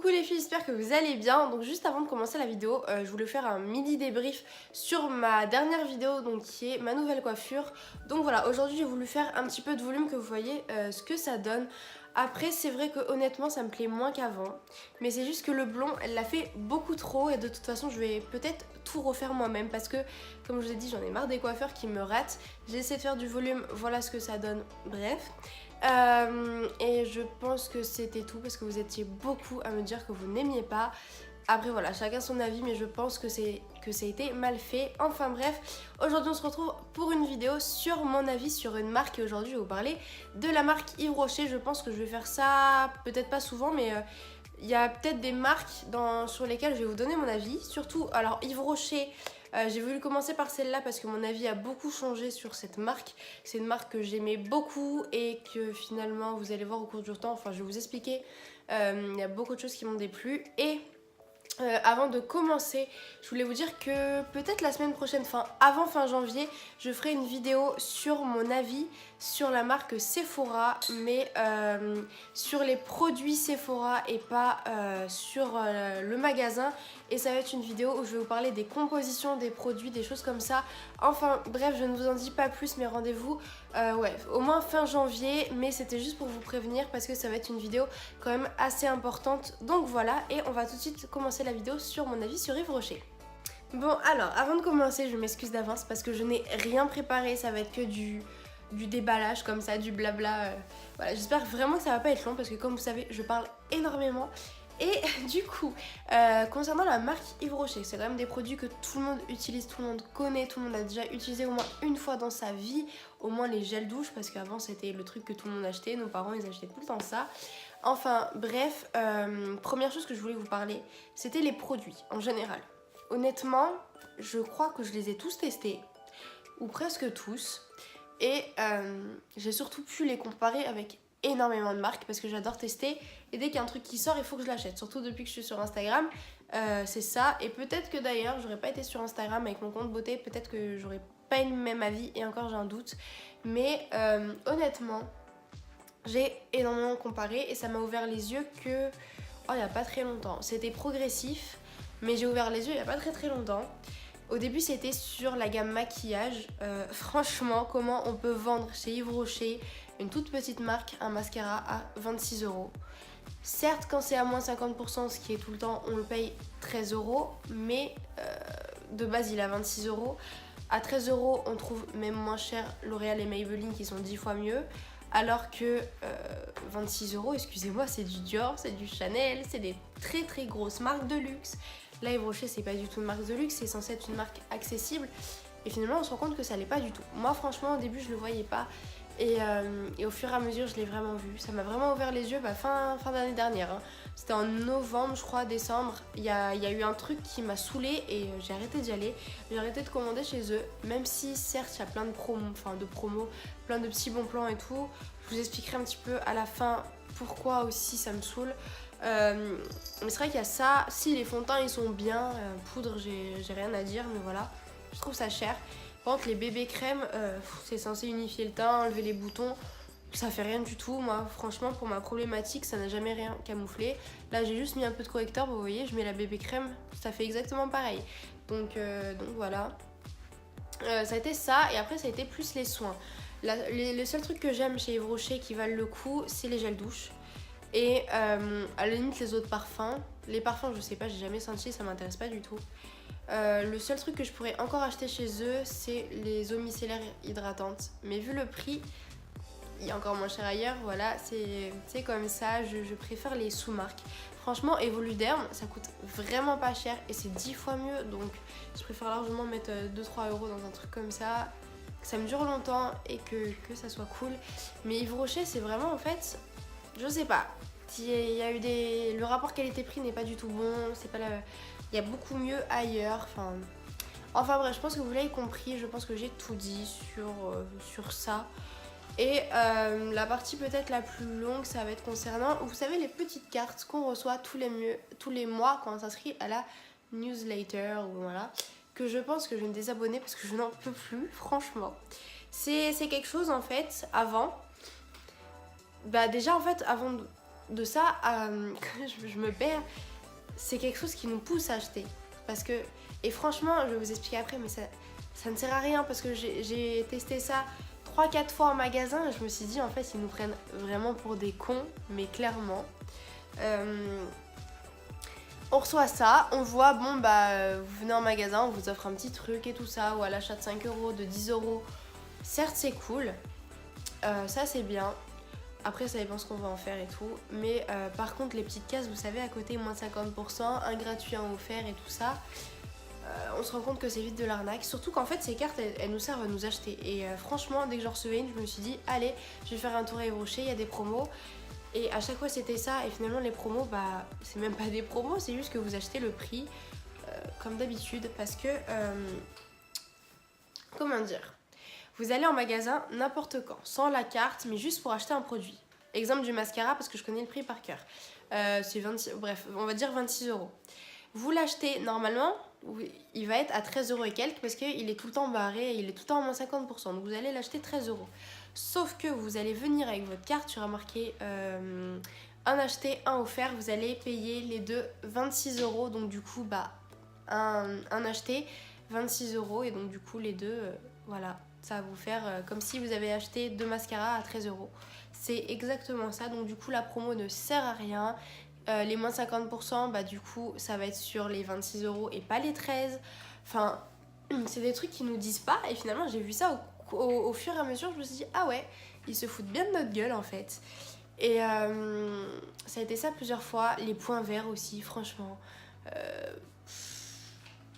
Coucou les filles, j'espère que vous allez bien. Donc juste avant de commencer la vidéo, je voulais faire un mini débrief sur ma dernière vidéo, donc qui est ma nouvelle coiffure. Donc voilà, aujourd'hui j'ai voulu faire un petit peu de volume, que vous voyez ce que ça donne. Après c'est vrai que honnêtement ça me plaît moins qu'avant, mais c'est juste que le blond elle l'a fait beaucoup trop et de toute façon je vais peut-être tout refaire moi-même parce que comme je vous ai dit j'en ai marre des coiffeurs qui me ratent. J'ai essayé de faire du volume, voilà ce que ça donne, bref. Et je pense que c'était tout parce que vous étiez beaucoup à me dire que vous n'aimiez pas. Après voilà, chacun son avis, mais je pense que ça a été mal fait. Enfin bref, aujourd'hui on se retrouve pour une vidéo sur mon avis sur une marque. Et aujourd'hui je vais vous parler de la marque Yves Rocher. Je pense que je vais faire ça peut-être pas souvent, mais il y a peut-être des marques sur lesquelles je vais vous donner mon avis. Surtout, alors Yves Rocher, j'ai voulu commencer par celle-là parce que mon avis a beaucoup changé sur cette marque. C'est une marque que j'aimais beaucoup et que finalement vous allez voir au cours du temps, enfin je vais vous expliquer, il y a beaucoup de choses qui m'ont déplu. Et avant de commencer, je voulais vous dire que peut-être la semaine prochaine, avant fin janvier, je ferai une vidéo sur mon avis sur la marque Sephora, mais sur les produits Sephora et pas sur le magasin. Et ça va être une vidéo où je vais vous parler des compositions des produits, des choses comme ça. Enfin bref, je ne vous en dis pas plus, mais rendez-vous au moins fin janvier. Mais c'était juste pour vous prévenir parce que ça va être une vidéo quand même assez importante. Donc voilà, et on va tout de suite commencer la vidéo sur mon avis sur Yves Rocher. Bon alors, avant de commencer, je m'excuse d'avance parce que je n'ai rien préparé. Ça va être que du déballage comme ça, du blabla. Voilà, j'espère vraiment que ça va pas être long parce que comme vous savez, je parle énormément. Et du coup, concernant la marque Yves Rocher, c'est quand même des produits que tout le monde utilise, tout le monde connaît, tout le monde a déjà utilisé au moins une fois dans sa vie, au moins les gels douche, parce qu'avant c'était le truc que tout le monde achetait, nos parents ils achetaient tout le temps ça. Enfin bref, première chose que je voulais vous parler, c'était les produits en général. Honnêtement, je crois que je les ai tous testés, ou presque tous, et j'ai surtout pu les comparer avec énormément de marques parce que j'adore tester, et dès qu'il y a un truc qui sort il faut que je l'achète, surtout depuis que je suis sur Instagram. C'est ça, et peut-être que d'ailleurs j'aurais pas été sur Instagram avec mon compte beauté, peut-être que j'aurais pas eu le même avis, et encore j'ai un doute, mais honnêtement j'ai énormément comparé et ça m'a ouvert les yeux que il y a pas très longtemps. C'était progressif, mais j'ai ouvert les yeux il y a pas très longtemps. Au début c'était sur la gamme maquillage. Franchement, comment on peut vendre chez Yves Rocher, une toute petite marque, un mascara à 26 €. Certes, quand c'est à moins 50%, ce qui est tout le temps, on le paye 13 €, mais de base il est à 26 €. À 13 € on trouve même moins cher L'Oréal et Maybelline qui sont 10 fois mieux. Alors que 26 €, excusez-moi, c'est du Dior, c'est du Chanel, c'est des très grosses marques de luxe. Là, Yves Rocher, c'est pas du tout une marque de luxe, c'est censé être une marque accessible. Et finalement, on se rend compte que ça l'est pas du tout. Moi, franchement, au début, je le voyais pas. Et au fur et à mesure, je l'ai vraiment vu. Ça m'a vraiment ouvert les yeux fin d'année dernière. Hein. C'était en novembre, je crois, décembre. Il y a eu un truc qui m'a saoulée et j'ai arrêté d'y aller. J'ai arrêté de commander chez eux. Même si, certes, il y a plein de promos, plein de petits bons plans et tout. Je vous expliquerai un petit peu à la fin pourquoi aussi ça me saoule. Mais c'est vrai qu'il y a ça. Si les fonds de teint ils sont bien, poudre, j'ai rien à dire, mais voilà. Je trouve ça cher. Par contre, les bébés crèmes, c'est censé unifier le teint, enlever les boutons. Ça fait rien du tout. Moi, franchement, pour ma problématique, ça n'a jamais rien camouflé. Là, j'ai juste mis un peu de correcteur. Vous voyez, je mets la bébé crème. Ça fait exactement pareil. Donc voilà. Ça a été ça. Et après, ça a été plus les soins. Le seul truc que j'aime chez Yves Rocher qui valent le coup, c'est les gels douche. Et à la limite, les autres parfums. Les parfums, je sais pas, j'ai jamais senti, ça m'intéresse pas du tout. Le seul truc que je pourrais encore acheter chez eux, c'est les eaux micellaires hydratantes. Mais vu le prix, il y a encore moins cher ailleurs, voilà, c'est comme ça, je préfère les sous-marques. Franchement, Evoluderm, ça coûte vraiment pas cher et c'est 10 fois mieux, donc je préfère largement mettre 2-3 € dans un truc comme ça, que ça me dure longtemps et que ça soit cool. Mais Yves Rocher, c'est vraiment en fait, je sais pas, il y a eu le rapport qualité-prix n'est pas du tout bon, c'est pas il y a beaucoup mieux ailleurs, enfin bref, je pense que vous l'avez compris, je pense que j'ai tout dit sur ça. Et la partie peut-être la plus longue, ça va être concernant, vous savez, les petites cartes qu'on reçoit tous les mois quand on s'inscrit à la newsletter, ou voilà, que je pense que je vais me désabonner parce que je n'en peux plus, franchement. C'est quelque chose en fait, avant, déjà en fait, de ça, je me perds, c'est quelque chose qui nous pousse à acheter. Parce que, et franchement, je vais vous expliquer après, mais ça ne sert à rien parce que j'ai testé ça 3-4 fois en magasin et je me suis dit en fait ils nous prennent vraiment pour des cons, mais clairement. On reçoit ça, on voit, bon bah vous venez en magasin, on vous offre un petit truc et tout ça, ou à l'achat de 5 euros, de 10 euros. Certes c'est cool, ça c'est bien. Après ça dépend ce qu'on va en faire et tout. Mais par contre les petites cases, vous savez à côté moins de 50%, un gratuit, un offert et tout ça. On se rend compte que c'est vite de l'arnaque. Surtout qu'en fait ces cartes elles nous servent à nous acheter. Et franchement dès que j'en recevais une je me suis dit allez je vais faire un tour à Yves Rocher, il y a des promos. Et à chaque fois c'était ça et finalement les promos bah c'est même pas des promos, c'est juste que vous achetez le prix comme d'habitude parce que comment dire, vous allez en magasin n'importe quand, sans la carte mais juste pour acheter un produit. Exemple du mascara parce que je connais le prix par cœur. C'est 26, bref on va dire 26 euros. Vous l'achetez normalement, il va être à 13 euros et quelques parce qu'il est tout le temps barré, il est tout le temps à moins 50%. Donc vous allez l'acheter 13 euros. Sauf que vous allez venir avec votre carte, tu auras marqué un acheté, un offert. Vous allez payer les deux 26 euros. Donc du coup, bah, un acheté, 26 euros. Et donc du coup, les deux, voilà, ça va vous faire comme si vous avez acheté deux mascaras à 13 euros. C'est exactement ça. Donc du coup, la promo ne sert à rien. Les moins 50%, bah du coup, ça va être sur les 26 euros et pas les 13. Enfin, c'est des trucs qu'ils nous disent pas. Et finalement, j'ai vu ça au fur et à mesure. Je me suis dit, ah ouais, ils se foutent bien de notre gueule en fait. Et ça a été ça plusieurs fois. Les points verts aussi, franchement.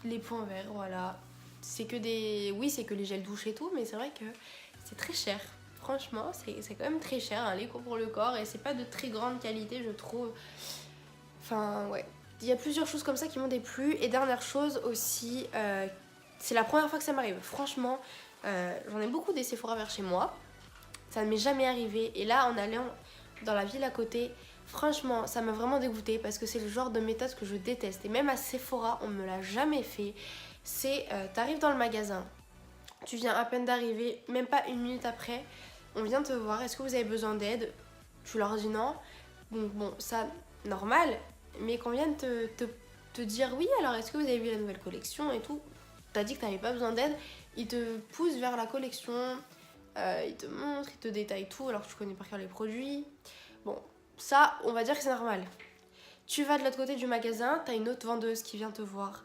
Les points verts, voilà. C'est que des... Oui, c'est que les gels douche et tout, mais c'est vrai que c'est très cher. Franchement, c'est quand même très cher, hein, les cours pour le corps, et c'est pas de très grande qualité, je trouve. Enfin, ouais. Il y a plusieurs choses comme ça qui m'ont déplu. Et dernière chose aussi, c'est la première fois que ça m'arrive. Franchement, j'en ai beaucoup des Sephora vers chez moi. Ça ne m'est jamais arrivé. Et là, en allant dans la ville à côté, franchement, ça m'a vraiment dégoûtée parce que c'est le genre de méthode que je déteste. Et même à Sephora, on me l'a jamais fait. C'est, t'arrives dans le magasin, tu viens à peine d'arriver, même pas une minute après, on vient te voir, est-ce que vous avez besoin d'aide? Tu leur dis non. Donc bon, ça, normal. Mais quand on vient te dire oui, alors est-ce que vous avez vu la nouvelle collection et tout, t'as dit que t'avais pas besoin d'aide, ils te poussent vers la collection, ils te montrent, ils te détaillent tout alors que tu connais par cœur les produits. Bon, ça, on va dire que c'est normal. Tu vas de l'autre côté du magasin, t'as une autre vendeuse qui vient te voir.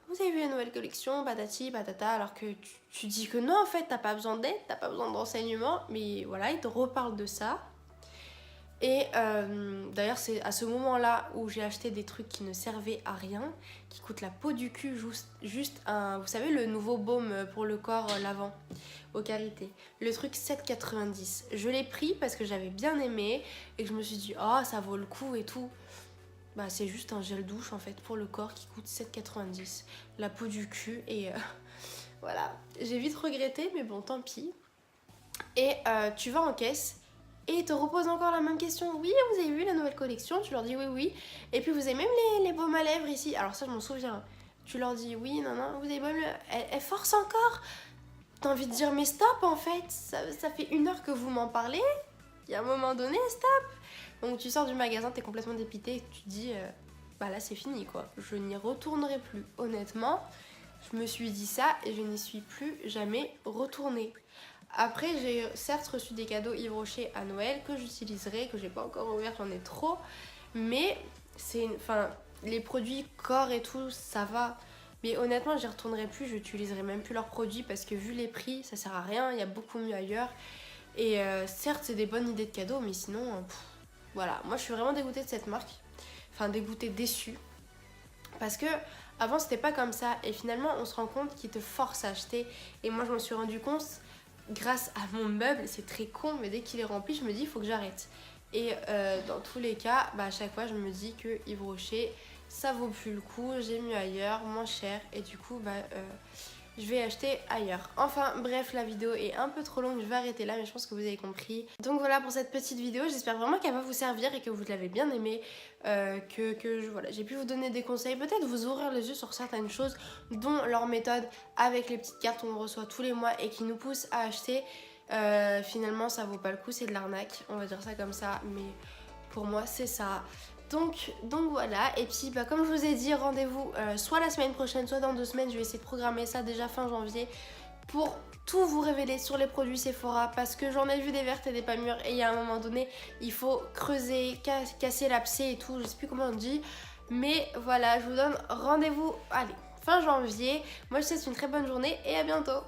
Vous avez vu la nouvelle collection, patati, patata, alors que tu dis que non, en fait, t'as pas besoin d'aide, t'as pas besoin de renseignements, mais voilà, ils te reparlent de ça. Et d'ailleurs, c'est à ce moment-là où j'ai acheté des trucs qui ne servaient à rien, qui coûtent la peau du cul, juste un... Vous savez, le nouveau baume pour le corps lavant au karité. Le truc 7,90. Je l'ai pris parce que j'avais bien aimé et que je me suis dit, oh, ça vaut le coup et tout. Bah, c'est juste un gel douche en fait pour le corps qui coûte 7,90. La peau du cul et voilà. J'ai vite regretté, mais bon, tant pis. Et tu vas en caisse. Et ils te reposent encore la même question. Oui, vous avez vu la nouvelle collection? Tu leur dis oui, oui. Et puis vous avez même les baumes à lèvres ici. Alors ça, je m'en souviens. Tu leur dis oui, non, non, vous avez baumes... Elle force encore. T'as envie de dire mais stop en fait. Ça fait 1 heure que vous m'en parlez. Il y a un moment donné, stop. Donc tu sors du magasin, t'es complètement dépité. Et tu te dis, bah là c'est fini quoi. Je n'y retournerai plus. Honnêtement, je me suis dit ça et je n'y suis plus jamais retournée. Après, j'ai certes reçu des cadeaux Yves Rocher à Noël que j'utiliserai, que j'ai pas encore ouvert, j'en ai trop. Mais c'est, enfin, les produits corps et tout, ça va. Mais honnêtement, j'y retournerai plus, j'utiliserai même plus leurs produits parce que vu les prix, ça sert à rien, il y a beaucoup mieux ailleurs. Et certes, c'est des bonnes idées de cadeaux, mais sinon, voilà. Moi, je suis vraiment dégoûtée de cette marque. Enfin, dégoûtée, déçue. Parce que avant, c'était pas comme ça. Et finalement, on se rend compte qu'ils te forcent à acheter. Et moi, je m'en suis rendu compte grâce à mon meuble, c'est très con, mais dès qu'il est rempli, je me dis il faut que j'arrête. Et dans tous les cas, bah, à chaque fois, je me dis que Yves Rocher, ça vaut plus le coup, j'ai mieux ailleurs, moins cher, et du coup, bah, je vais acheter ailleurs. Enfin, bref, la vidéo est un peu trop longue, je vais arrêter là, mais je pense que vous avez compris. Donc voilà pour cette petite vidéo, j'espère vraiment qu'elle va vous servir et que vous l'avez bien aimée, voilà, j'ai pu vous donner des conseils, peut-être vous ouvrir les yeux sur certaines choses, dont leur méthode avec les petites cartes qu'on reçoit tous les mois et qui nous poussent à acheter. Finalement, ça vaut pas le coup, c'est de l'arnaque, on va dire ça comme ça, mais pour moi c'est ça. Donc voilà, et puis comme je vous ai dit, rendez-vous soit la semaine prochaine, soit dans 2 semaines. Je vais essayer de programmer ça déjà fin janvier pour tout vous révéler sur les produits Sephora, parce que j'en ai vu des vertes et des pas mûres, et il y a un moment donné il faut creuser, casser l'abcès et tout, je sais plus comment on dit, mais voilà, je vous donne rendez-vous, allez, fin janvier. Moi je vous souhaite une très bonne journée et à bientôt.